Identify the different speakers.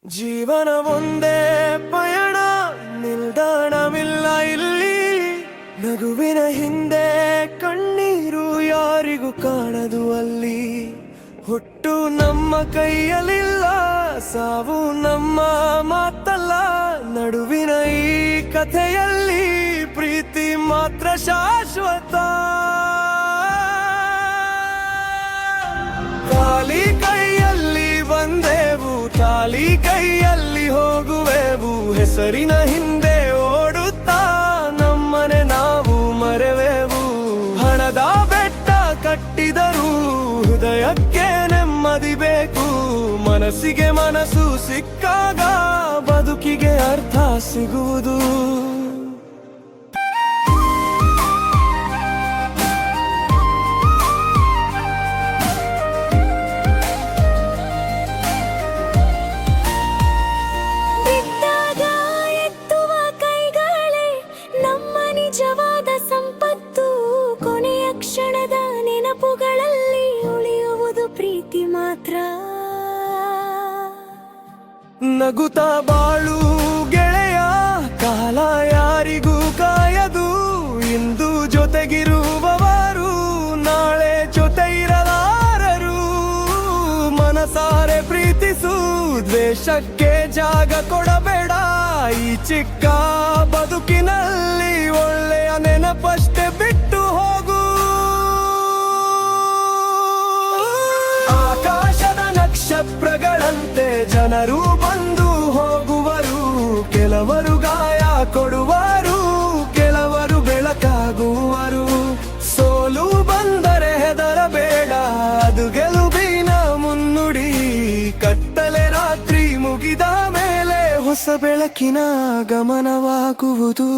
Speaker 1: ಜೀವನ ಒಂದೇ ಪಯಣ, ನಿಲ್ದಾಣವಿಲ್ಲ ಇಲ್ಲಿ. ನಗುವಿನ ಹಿಂದೆ ಕಣ್ಣೀರು ಯಾರಿಗೂ ಕಾಣದು ಅಲ್ಲಿ. ಹುಟ್ಟು ನಮ್ಮ ಕೈಯಲ್ಲಿಲ್ಲ, ಸಾವು ನಮ್ಮ ಮಾತಲ್ಲ. ನಡುವಿನ ಈ ಕಥೆಯಲ್ಲಿ ಪ್ರೀತಿ ಮಾತ್ರ ಶಾಶ್ವತ. ಖಾಲಿ ಕೈಯಲ್ಲಿ ಬಂದೆವು, ಖಾಲಿ ಕೈಯಲ್ಲಿ ಹೋಗುವೆವು. ಹೆಸರಿನ ಹಿಂದೆ ಓಡುತ್ತಾ ನಮ್ಮನೆ ನಾವು ಮರೆವೆವು. ಹಣದ ಬೆಟ್ಟ ಕಟ್ಟಿದರೂ ಹೃದಯಕ್ಕೆ ನೆಮ್ಮದಿ ಬೇಕು. ಮನಸ್ಸಿಗೆ ಮನಸ್ಸು ಸಿಕ್ಕಾಗ ಬದುಕಿಗೆ ಅರ್ಥ ಸಿಗುವುದು.
Speaker 2: ನಿಜವಾದ ಸಂಪತ್ತು ಕೊನೆಯ ಕ್ಷಣದ ನೆನಪುಗಳಲ್ಲಿ ಉಳಿಯುವುದು ಪ್ರೀತಿ ಮಾತ್ರ.
Speaker 1: ನಗುತ್ತಾ ಬಾಳು ಗೆಳೆಯ, ಕಾಲ ಯಾರಿಗೂ ಕಾಯದು. ಇಂದು ಜೊತೆಗಿರುವವರು ನಾಳೆ ಜೊತೆ ಇರಲಾರರು. ಮನಸಾರೆ ಪ್ರೀತಿಸು, ದ್ವೇಷಕ್ಕೆ ಜಾಗ ಕೊಡಬೇಡ. ಈ ಚಿಕ್ಕ ಬದುಕಿನಲ್ಲಿ ಒಳ್ಳೆಯ ನೆನಪಷ್ಟೇ ಬಿಟ್ಟು ಹೋಗು. ಆಕಾಶದ ನಕ್ಷತ್ರಗಳಂತೆ ಜನರು ಬಂದು ಹೋಗುವರು. ಕೆಲವರು ಗಾಯ ಕೊಡುವರು, ಕೆಲವರು ಬೆಳಕಾಗುವರು. ಸೋಲು ಬಂದರೆ ಹೆದರಬೇಡ, ಅದು ಗೆಲುವಿನ ಮುನ್ನುಡಿ. ಕತ್ತಲೆ ರಾತ್ರಿ ಮುಗಿದ ಮೇಲೆ ಹೊಸ ಬೆಳಕಿನ ಗಮನವಾಗುವುದು.